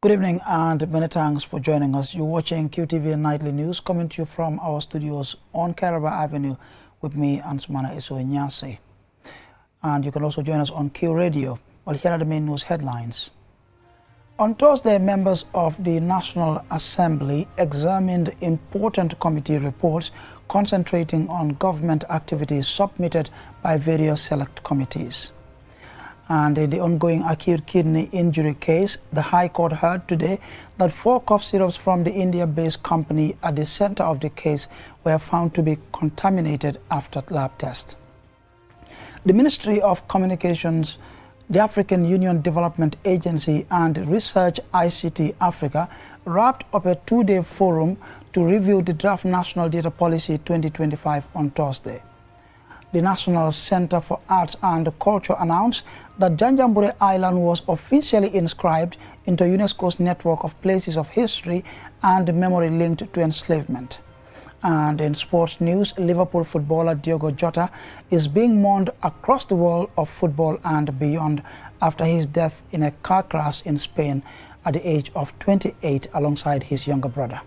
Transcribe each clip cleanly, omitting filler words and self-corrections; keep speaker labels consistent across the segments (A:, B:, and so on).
A: Good evening and many thanks for joining us. You're watching QTV Nightly News coming to you from our studios on Caraba Avenue with me, Ansumana Iso Nyase. And you can also join us on Q Radio. Well, here are the main news headlines. On Thursday, members of the National Assembly examined important committee reports concentrating on government activities submitted by various select committees. And in the ongoing acute kidney injury case, the High Court heard today that 4 cough syrups from the India-based company at the center of the case were found to be contaminated after lab test. The Ministry of Communications, the African Union Development Agency and Research ICT Africa wrapped up a 2-day forum to review the draft National Data Policy 2025 on Thursday. The National Center for Arts and Culture announced that Janjambur Island was officially inscribed into UNESCO's network of places of history and memory linked to enslavement. And in sports news, Liverpool footballer Diogo Jota is being mourned across the world of football and beyond after his death in a car crash in Spain at the age of 28 alongside his younger brother.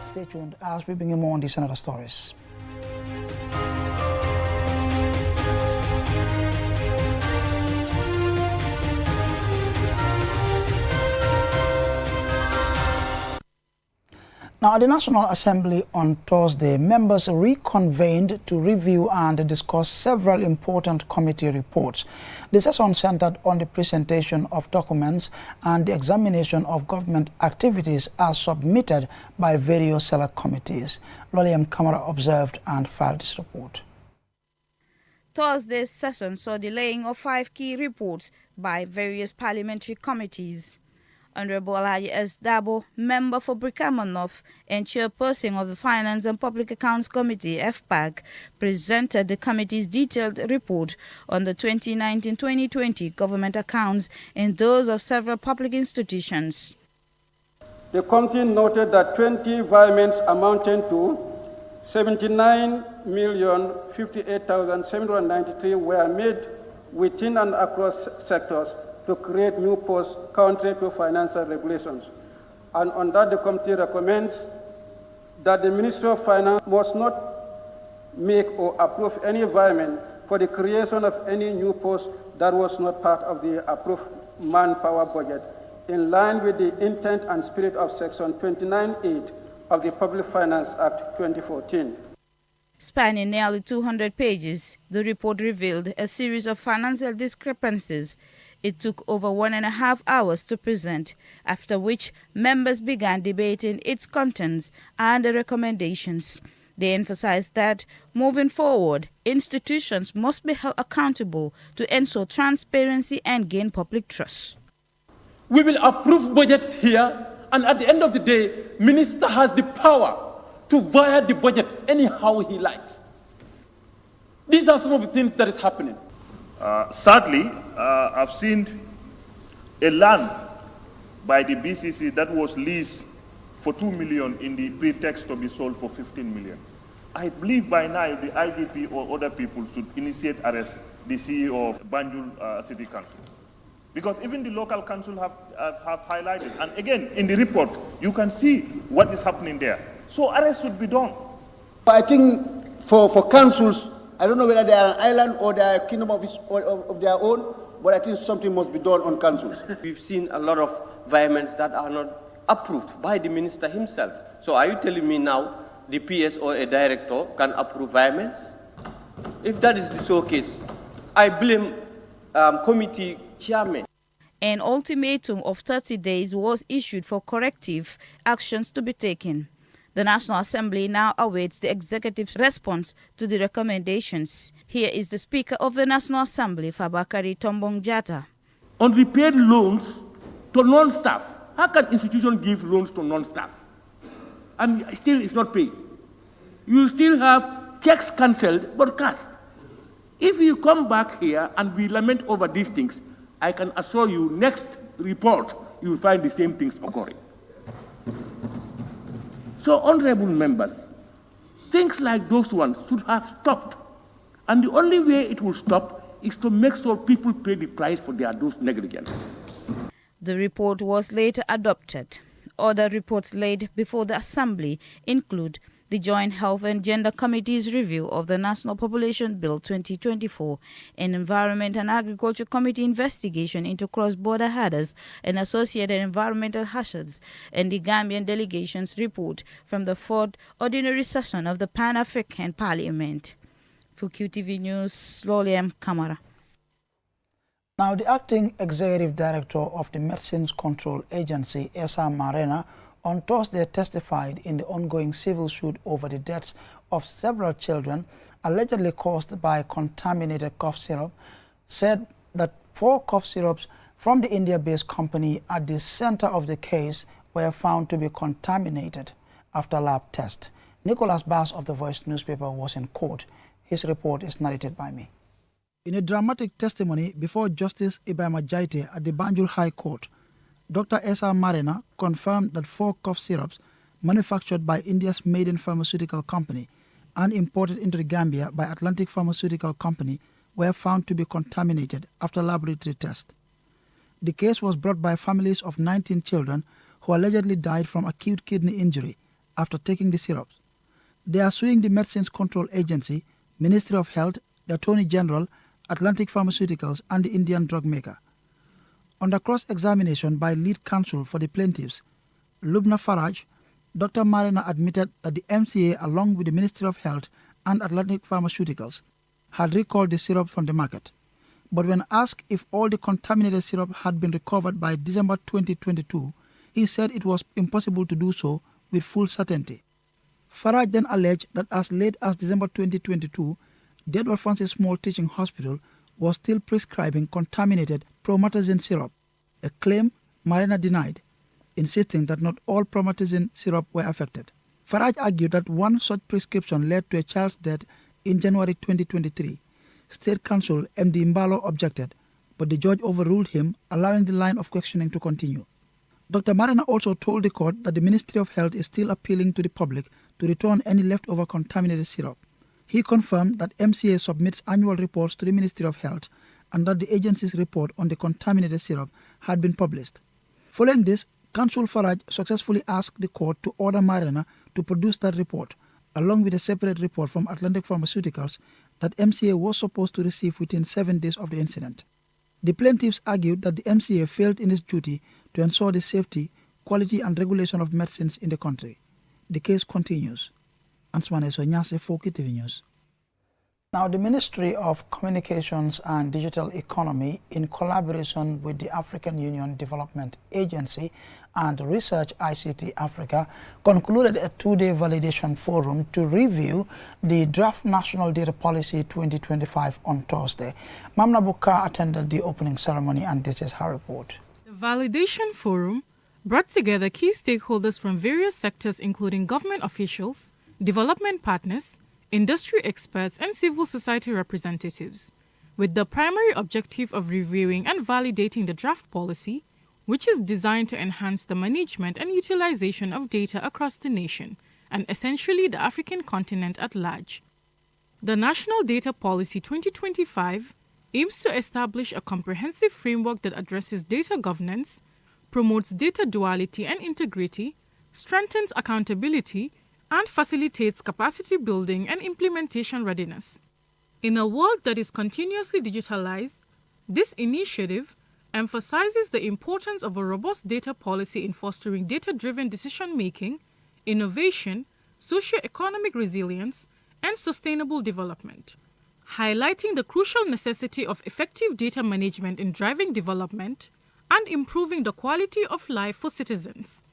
A: Stay tuned as we bring you more on these and other stories. Now, at the National Assembly on Thursday, members reconvened to review and discuss several important committee reports. The session centered on the presentation of documents and the examination of government activities as submitted by various select committees. Loliam Kamara observed and filed this report.
B: Thursday's session saw the laying of 5 key reports by various parliamentary committees. Honorable Alaji S. Dabo, member for Brikama North and chairperson of the Finance and Public Accounts Committee, FPAC, presented the committee's detailed report on the 2019-2020 government accounts and those of several public institutions.
C: The committee noted that 20 environments amounting to 79,058,793 were made within and across sectors to create new posts contrary to financial regulations. And on that, the committee recommends that the Ministry of Finance must not make or approve any environment for the creation of any new post that was not part of the approved manpower budget, in line with the intent and spirit of Section 29(8) of the Public Finance Act 2014.
B: Spanning nearly 200 pages, the report revealed a series of financial discrepancies. It took over 1.5 hours to present, after which members began debating its contents and the recommendations. They emphasized that, moving forward, institutions must be held accountable to ensure transparency and gain public trust.
D: We will approve budgets here, and at the end of the day, Minister has the power to vary the budget anyhow he likes. These are some of the things that is happening.
E: Sadly, I've seen a land by the BCC that was leased for 2 million in the pretext to be sold for 15 million. I believe by now the IGP or other people should initiate arrest the CEO of Banjul City Council. Because even the local council have highlighted, and again, in the report, you can see what is happening there. So arrest should be done.
F: I think for councils, I don't know whether they are an island or they are a kingdom of their own, but I think something must be done on councils.
G: We've seen a lot of environments that are not approved by the minister himself. So are you telling me now the PS or a director can approve environments? If that is the so case, I blame committee chairman.
B: An ultimatum of 30 days was issued for corrective actions to be taken. The National Assembly now awaits the executive's response to the recommendations. Here is the Speaker of the National Assembly, Fabakary Tombong Jatta.
D: Unrepaid loans to non-staff. How can institution give loans to non-staff? And still it's not paid. You still have checks cancelled but cashed. If you come back here and we lament over these things, I can assure you next report you will find the same things occurring. So, honorable members, things like those ones should have stopped. And the only way it will stop is to make sure people pay the price for their those negligence.
B: The report was later adopted. Other reports laid before the Assembly include the Joint Health and Gender Committee's review of the National Population Bill 2024, an Environment and Agriculture Committee investigation into cross-border herders and associated environmental hazards, and the Gambian delegation's report from the 4th Ordinary Session of the Pan-African Parliament. For QTV News, Loliam Kamara.
A: Now, the acting executive director of the Medicines Control Agency, Esa Marena, on Thursday testified in the ongoing civil suit over the deaths of several children allegedly caused by contaminated cough syrup, said that 4 cough syrups from the India-based company at the center of the case were found to be contaminated after lab test. Nicholas Bass of the Voice newspaper was in court. His report is narrated by me. In a dramatic testimony before Justice Ibrahima Jaite at the Banjul High Court, Dr. Esa Marena confirmed that 4 cough syrups manufactured by India's Maiden Pharmaceutical Company and imported into the Gambia by Atlantic Pharmaceutical Company were found to be contaminated after laboratory test. The case was brought by families of 19 children who allegedly died from acute kidney injury after taking the syrups. They are suing the Medicines Control Agency, Ministry of Health, the Attorney General, Atlantic Pharmaceuticals, and the Indian drug maker. Under cross-examination by lead counsel for the plaintiffs, Lubna Faraj, Dr. Marena admitted that the MCA, along with the Ministry of Health and Atlantic Pharmaceuticals, had recalled the syrup from the market. But when asked if all the contaminated syrup had been recovered by December 2022, he said it was impossible to do so with full certainty. Faraj then alleged that as late as December 2022, the Edward Francis Small Teaching Hospital was still prescribing contaminated promethazine syrup, a claim Marena denied, insisting that not all promethazine syrup were affected. Faraj argued that one such prescription led to a child's death in January 2023. State Counsel MD Mbalo objected, but the judge overruled him, allowing the line of questioning to continue. Dr. Marena also told the court that the Ministry of Health is still appealing to the public to return any leftover contaminated syrup. He confirmed that MCA submits annual reports to the Ministry of Health and that the agency's report on the contaminated syrup had been published. Following this, Counsel Faraj successfully asked the court to order Marena to produce that report, along with a separate report from Atlantic Pharmaceuticals that MCA was supposed to receive within 7 days of the incident. The plaintiffs argued that the MCA failed in its duty to ensure the safety, quality and regulation of medicines in the country. The case continues. Ansumane Sonyase for QTV News. Now, the Ministry of Communications and Digital Economy, in collaboration with the African Union Development Agency and Research ICT Africa, concluded a 2-day validation forum to review the draft National Data Policy 2025 on Thursday. Mamna Bukar attended the opening ceremony, and this is her report.
H: The validation forum brought together key stakeholders from various sectors, including government officials, development partners, industry experts, and civil society representatives, with the primary objective of reviewing and validating the draft policy, which is designed to enhance the management and utilization of data across the nation and essentially the African continent at large. The National Data Policy 2025 aims to establish a comprehensive framework that addresses data governance, promotes data duality and integrity, strengthens accountability, and facilitates capacity building and implementation readiness. In a world that is continuously digitalized, this initiative emphasizes the importance of a robust data policy in fostering data-driven decision-making, innovation, socio-economic resilience, and sustainable development, highlighting the crucial necessity of effective data management in driving development and improving the quality of life for citizens.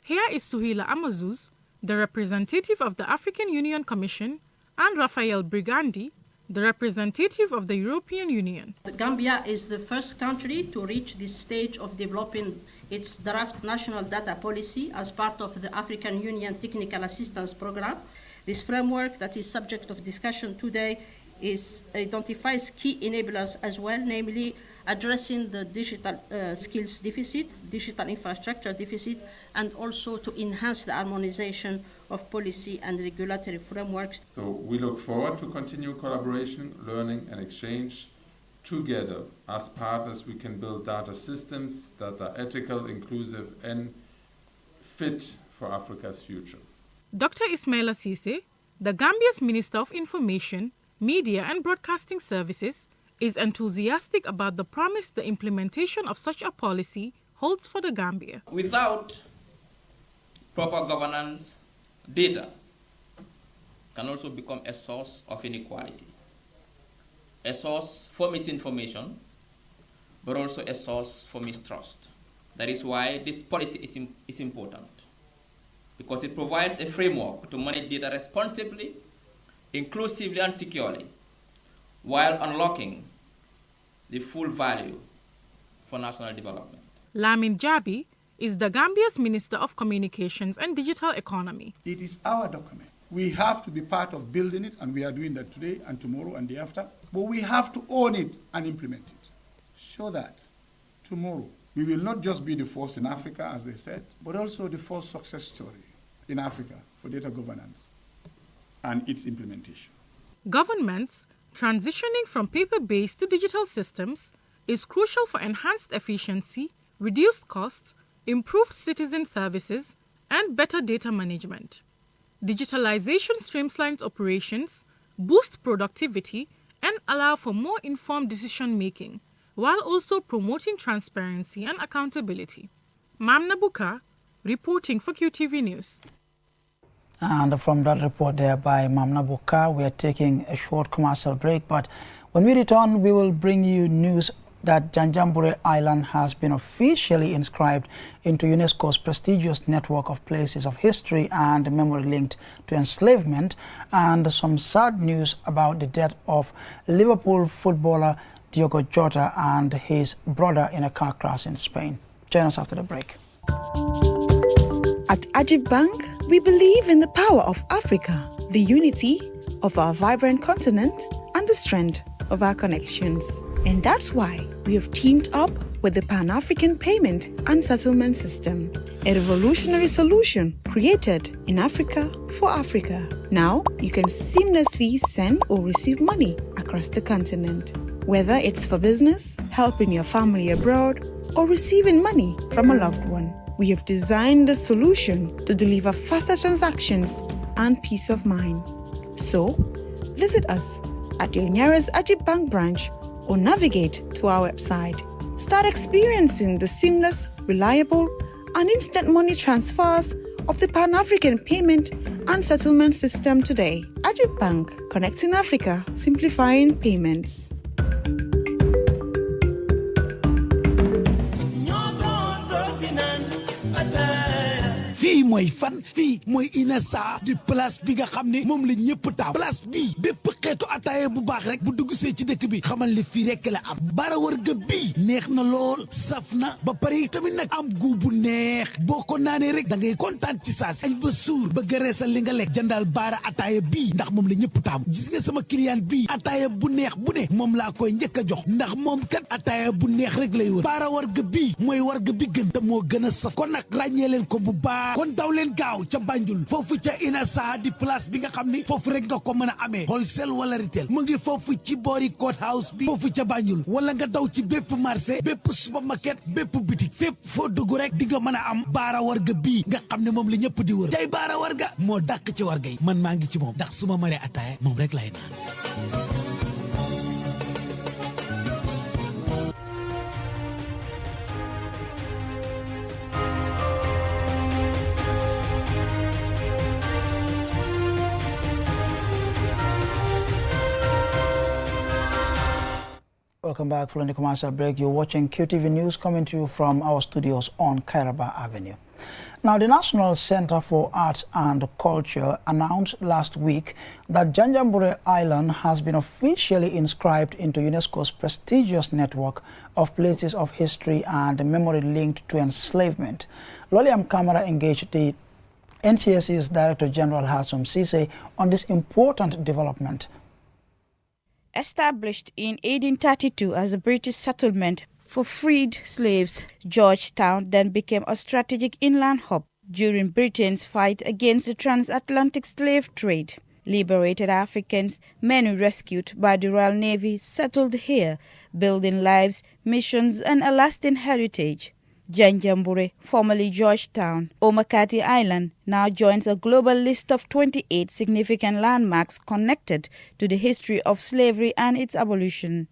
H: Here is Suhila Amazuz, the representative of the African Union Commission, and Rafael Brigandi, the representative of the European Union.
I: Gambia is the first country to reach this stage of developing its draft national data policy as part of the African Union Technical Assistance Program. This framework that is subject of discussion today identifies key enablers as well, namely addressing the digital skills deficit, digital infrastructure deficit, and also to enhance the harmonization of policy and regulatory frameworks.
J: So we look forward to continue collaboration, learning and exchange together, as partners, we can build data systems that are ethical, inclusive, and fit for Africa's future.
H: Dr. Ismaila Cissé, the Gambia's Minister of Information, Media and Broadcasting Services, is enthusiastic about the promise the implementation of such a policy holds for the Gambia.
K: Without proper governance, data can also become a source of inequality, a source for misinformation, but also a source for mistrust. That is why this policy is important, because it provides a framework to manage data responsibly, inclusively, and securely, while unlocking the full value for national development.
H: Lamin Jabi is the Gambia's Minister of Communications and Digital Economy.
L: It is our document. We have to be part of building it, and we are doing that today and tomorrow and the after. But we have to own it and implement it, so that tomorrow we will not just be the first in Africa, as they said, but also the first success story in Africa for data governance and its implementation.
H: Governments transitioning from paper-based to digital systems is crucial for enhanced efficiency, reduced costs, improved citizen services, and better data management. Digitalization streamlines operations, boosts productivity, and allow for more informed decision-making, while also promoting transparency and accountability. Mamna Buka, reporting for QTV News.
A: And from that report there by Mamna Buka, we are taking a short commercial break, but when we return, we will bring you news that Janjambur Island has been officially inscribed into UNESCO's prestigious network of places of history and memory linked to enslavement, and some sad news about the death of Liverpool footballer Diogo Jota and his brother in a car crash in Spain. Join us after the break.
M: At Ajib Bank, we believe in the power of Africa, the unity of our vibrant continent, and the strength of our connections. And that's why we have teamed up with the Pan-African Payment and Settlement System, a revolutionary solution created in Africa for Africa. Now, you can seamlessly send or receive money across the continent, whether it's for business, helping your family abroad, or receiving money from a loved one. We have designed the solution to deliver faster transactions and peace of mind. So, visit us at your nearest Ajib Bank branch or navigate to our website. Start experiencing the seamless, reliable, and instant money transfers of the Pan-African Payment and Settlement System today. Ajib Bank, connecting Africa, simplifying payments.
N: fii mooy fan fii mooy Inessa di place bi nga xam ne moom la ñëpp taam place bii bépp xeetu ataaya bu baax rek bu dugg see ci dëkk bi xamal ne fii rek la am bara wërga bii neex na lool saf na ba pare tamit nag am gu bu neex boo ko naanee rek da ngay kontaan ci saas añ ba suur ba gëreesal li nga lekk jëndal baara ataaya bii ndax moom la ñëpp taam gis nga sama client bii ataaya bu neex bu ne moom laa koy njëkk a jox ndax moom kat ataaya bu neex rek lay wër baara wërga bii mooy wërga bi gën te moo gën a saf kon nag ràññee leen ko bu baax kon daw leen gaaw ca Banjul foofu ca Inessa di place bi nga xam ni foofu rek nga ko mën a amee wholesale wala retail mu ngi foofu ci boori court house bi foofu ca Banjul wala nga daw ci bépp marché bépp supermarket bépp boutique fépp foo dugg rek di nga mën a am baara warga bii nga xam ne moom la ñëpp di wër tey baara warga moo dàq ci warga yi man maa ngi ci moom ndax su ma mënee ataaya moom rek lay naan.
A: Welcome back following the commercial break. You're watching QTV News coming to you from our studios on Kairaba Avenue. Now, the National Center for Arts and Culture announced last week that Janjambur Island has been officially inscribed into UNESCO's prestigious network of places of history and memory linked to enslavement. Loliam Kamara engaged the NCSC's Director General Hasum Cissé on this important development.
B: Established in 1832 as a British settlement for freed slaves, Georgetown then became a strategic inland hub during Britain's fight against the transatlantic slave trade. Liberated Africans, many rescued by the Royal Navy, settled here, building lives, missions, and a lasting heritage. Janjambur, formerly Georgetown, Omakati Island, now joins a global list of 28 significant landmarks connected to the history of slavery and its abolition.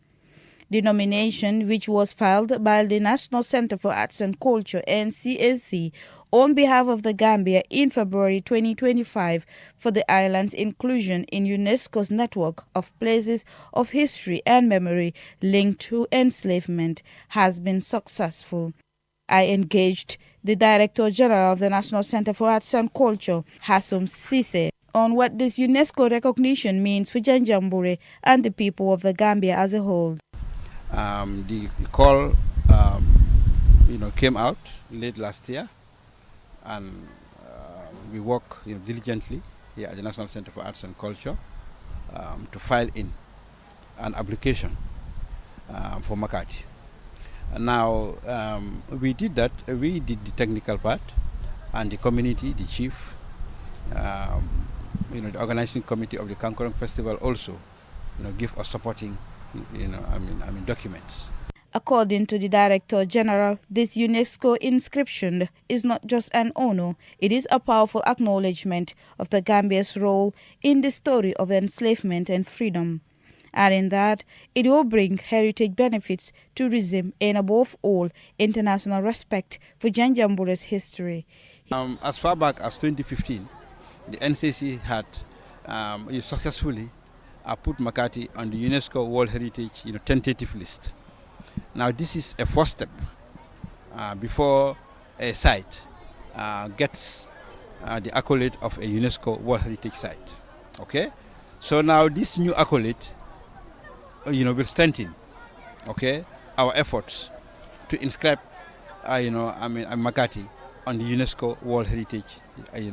B: The nomination, which was filed by the National Center for Arts and Culture (NCAC) on behalf of the Gambia in February 2025 for the island's inclusion in UNESCO's network of places of history and memory linked to enslavement, has been successful. I engaged the Director General of the National Center for Arts and Culture, Hassoum Cisse, on what this UNESCO recognition means for Janjambur and the people of the Gambia as a whole.
O: The call, came out late last year, and we work diligently here at the National Center for Arts and Culture to file in an application for Makati. And now we did that. We did the technical part, and the community, the chief, the organizing committee of the Kankorong Festival also, give us supporting. Documents.
B: According to the Director General, this UNESCO inscription is not just an honor, it is a powerful acknowledgement of the Gambia's role in the story of enslavement and freedom. Adding that, it will bring heritage benefits, tourism, and above all, international respect for Janjambur's history.
O: As far back as 2015, the NCC had successfully put Makati on the UNESCO World Heritage tentative list. Now this is a first step before a site gets the accolade of a UNESCO World Heritage site. Okay, so now this new accolade, will strengthen, our efforts to inscribe, Makati on the UNESCO World Heritage,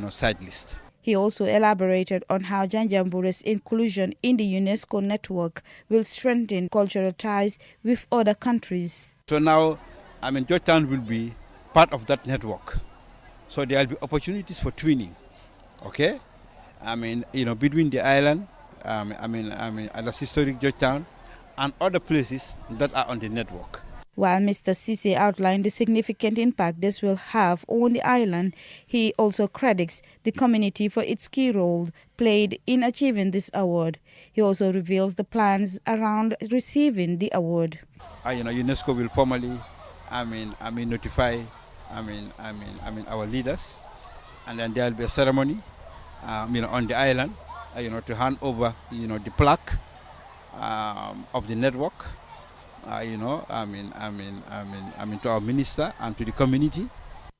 O: site list.
B: He also elaborated on how Janjambur's inclusion in the UNESCO network will strengthen cultural ties with other countries.
O: So now, Georgetown will be part of that network. So there will be opportunities for twinning, between the island, that's historic Georgetown, and other places that are on the network.
B: While Mr. Cisse outlined the significant impact this will have on the island, he also credits the community for its key role played in achieving this award. He also reveals the plans around receiving the award.
O: UNESCO will formally, notify, our leaders, and then there will be a ceremony, on the island, to hand over, the plaque of the network. To our minister and to the community.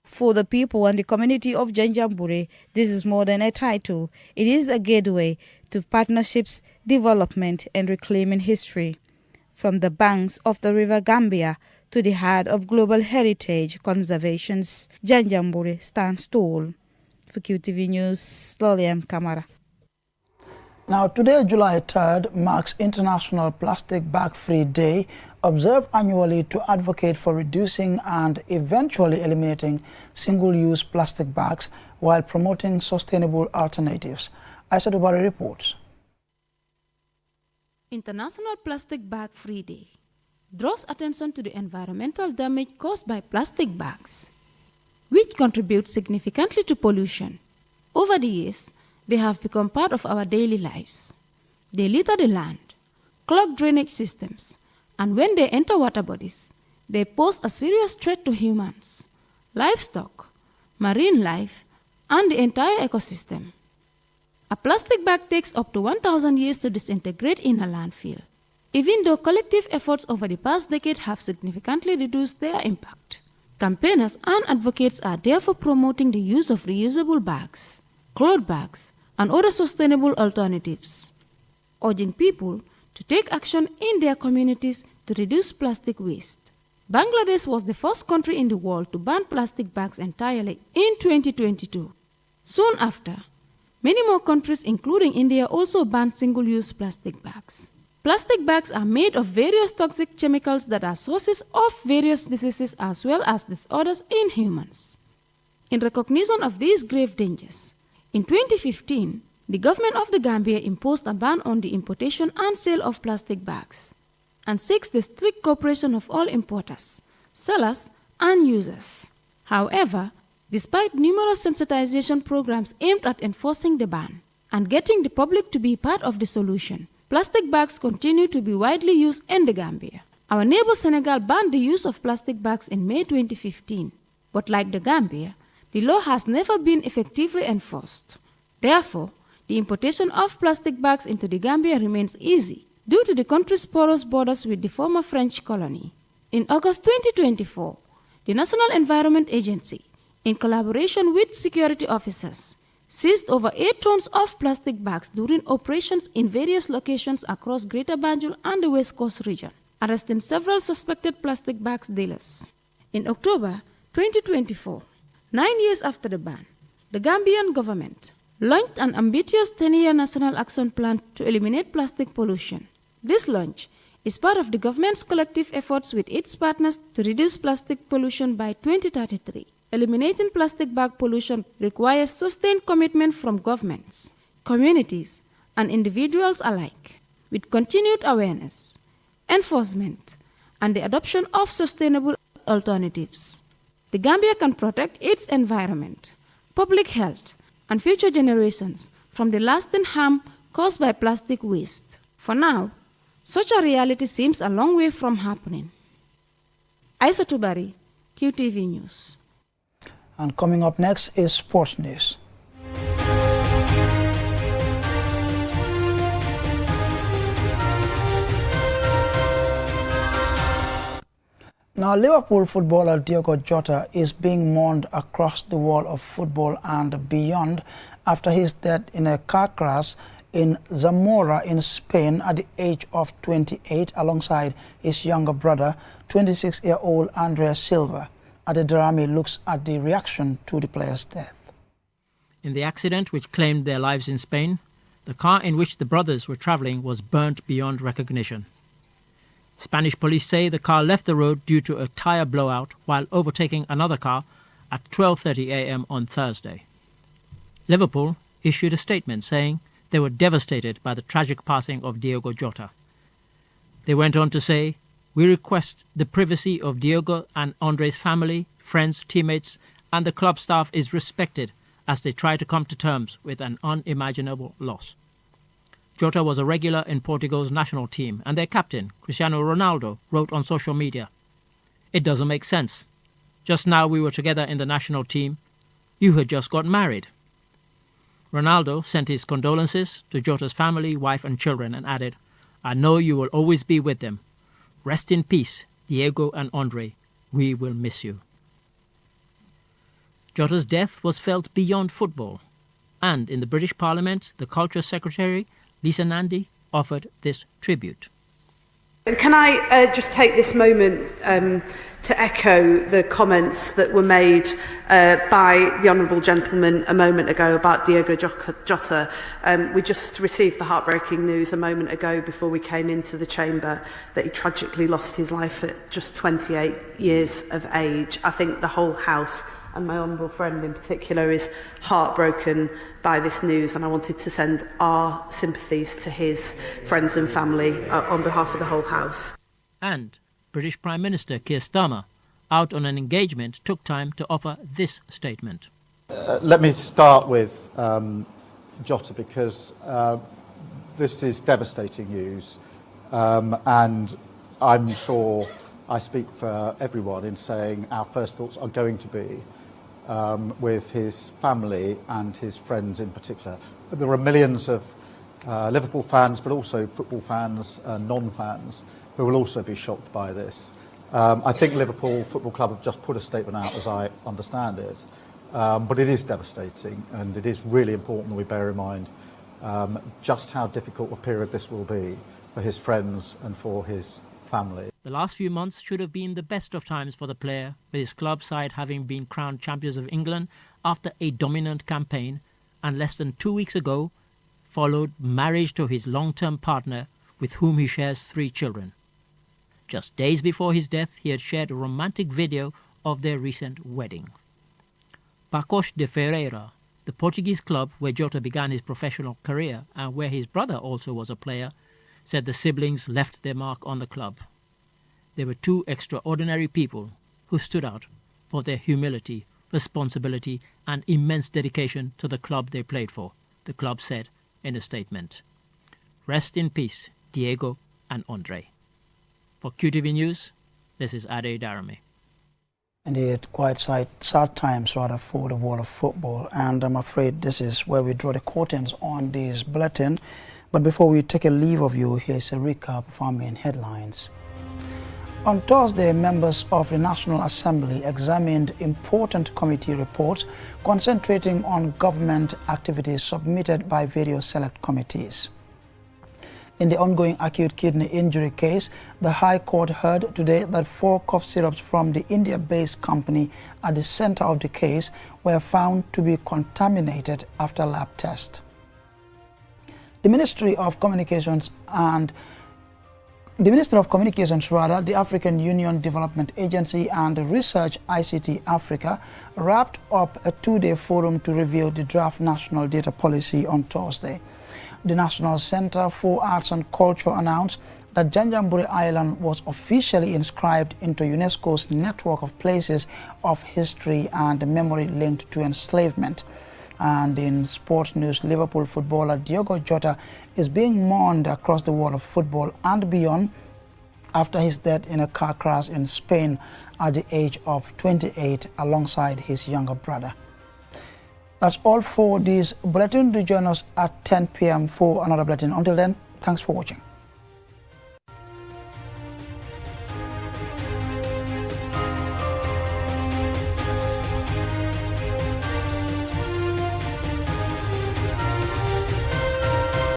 B: For the people and the community of Janjambur, this is more than a title. It is a gateway to partnerships, development, and reclaiming history. From the banks of the River Gambia to the heart of global heritage conservations, Janjambur stands tall. For QTV News, Loliam Kamara.
A: Now, today, July 3rd, marks International Plastic Bag-Free Day, observed annually to advocate for reducing and eventually eliminating single-use plastic bags while promoting sustainable alternatives. Aisha Dubari reports.
P: International Plastic Bag-Free Day draws attention to the environmental damage caused by plastic bags, which contribute significantly to pollution. Over the years, they have become part of our daily lives. They litter the land, clog drainage systems, and when they enter water bodies, they pose a serious threat to humans, livestock, marine life, and the entire ecosystem. A plastic bag takes up to 1,000 years to disintegrate in a landfill, even though collective efforts over the past decade have significantly reduced their impact. Campaigners and advocates are therefore promoting the use of reusable bags, cloth bags, and other sustainable alternatives, urging people to take action in their communities to reduce plastic waste. Bangladesh was the first country in the world to ban plastic bags entirely in 2022. Soon after, many more countries, including India, also banned single-use plastic bags. Plastic bags are made of various toxic chemicals that are sources of various diseases as well as disorders in humans. In recognition of these grave dangers, in 2015, the government of the Gambia imposed a ban on the importation and sale of plastic bags and seeks the strict cooperation of all importers, sellers, and users. However, despite numerous sensitization programs aimed at enforcing the ban and getting the public to be part of the solution, plastic bags continue to be widely used in the Gambia. Our neighbor Senegal banned the use of plastic bags in May 2015, but like the Gambia, the law has never been effectively enforced. Therefore, the importation of plastic bags into the Gambia remains easy due to the country's porous borders with the former French colony. In August 2024, the National Environment Agency, in collaboration with security officers, seized over 8 tons of plastic bags during operations in various locations across Greater Banjul and the West Coast region, arresting several suspected plastic bags dealers. In October 2024, 9 years after the ban, the Gambian government launched an ambitious 10-year national action plan to eliminate plastic pollution. This launch is part of the government's collective efforts with its partners to reduce plastic pollution by 2033. Eliminating plastic bag pollution requires sustained commitment from governments, communities, and individuals alike, with continued awareness, enforcement, and the adoption of sustainable alternatives. The Gambia can protect its environment, public health, and future generations from the lasting harm caused by plastic waste. For now, such a reality seems a long way from happening. Aisa Tubari, QTV News.
A: And coming up next is sports news. Now, Liverpool footballer Diogo Jota is being mourned across the world of football and beyond after his death in a car crash in Zamora in Spain at the age of 28 alongside his younger brother, 26-year-old Andres Silva. Adedrami looks at the reaction to the player's death.
Q: In the accident which claimed their lives in Spain, the car in which the brothers were travelling was burnt beyond recognition. Spanish police say the car left the road due to a tyre blowout while overtaking another car at 12:30 a.m. on Thursday. Liverpool issued a statement saying they were devastated by the tragic passing of Diogo Jota. They went on to say, "We request the privacy of Diogo and Andre's family, friends, teammates, and the club staff is respected as they try to come to terms with an unimaginable loss." Jota was a regular in Portugal's national team, and their captain, Cristiano Ronaldo, wrote on social media, "It doesn't make sense. Just now we were together in the national team. You had just got married." Ronaldo sent his condolences to Jota's family, wife and children and added, "I know you will always be with them. Rest in peace, Diego and Andre. We will miss you." Jota's death was felt beyond football, and in the British Parliament, the Culture Secretary, Lisa Nandy, offered this tribute.
R: Can I just take this moment to echo the comments that were made by the Honourable Gentleman a moment ago about Diogo Jota. We just received the heartbreaking news a moment ago before we came into the chamber that he tragically lost his life at just 28 years of age. I think the whole House, and my honourable friend in particular, is heartbroken by this news, and I wanted to send our sympathies to his friends and family on behalf of the whole House.
Q: And British Prime Minister Keir Starmer, out on an engagement, took time to offer this statement.
S: Let me start with Jota, because this is devastating news, and I'm sure I speak for everyone in saying our first thoughts are going to be with his family and his friends in particular. There are millions of Liverpool fans, but also football fans and non-fans who will also be shocked by this. I think Liverpool Football Club have just put a statement out, as I understand it, but it is devastating, and it is really important that we bear in mind just how difficult a period this will be for his friends and for his family.
Q: The last few months should have been the best of times for the player, with his club side having been crowned champions of England after a dominant campaign, and less than 2 weeks ago followed marriage to his long-term partner, with whom he shares 3 children. Just days before his death, he had shared a romantic video of their recent wedding. Pacosh de Ferreira, The Portuguese club where Jota began his professional career and where his brother also was a player said the siblings left their mark on the club. They were two extraordinary people who stood out for their humility, responsibility and immense dedication to the club they played for, the club said in a statement. Rest in peace, Diego and Andre. For QTV News, this is Ade Darame.
A: Indeed, quite sad times rather for the world of football, and I'm afraid this is where we draw the curtains on this bulletin. But before we take a leave of you, here's a recap of our main headlines. On Thursday, members of the National Assembly examined important committee reports concentrating on government activities submitted by various select committees. In the ongoing acute kidney injury case, the High Court heard today that 4 cough syrups from the India-based company at the center of the case were found to be contaminated after lab test. The Ministry of Communications, the African Union Development Agency and Research ICT Africa wrapped up a 2-day forum to review the draft national data policy on Thursday. The National Center for Arts and Culture announced that Janjambur Island was officially inscribed into UNESCO's network of places of history and memory linked to enslavement. And in sports news, Liverpool footballer Diogo Jota is being mourned across the world of football and beyond after his death in a car crash in Spain at the age of 28 alongside his younger brother. That's all for this bulletin. Do join us at 10 p.m. for another bulletin. Until then, thanks for watching.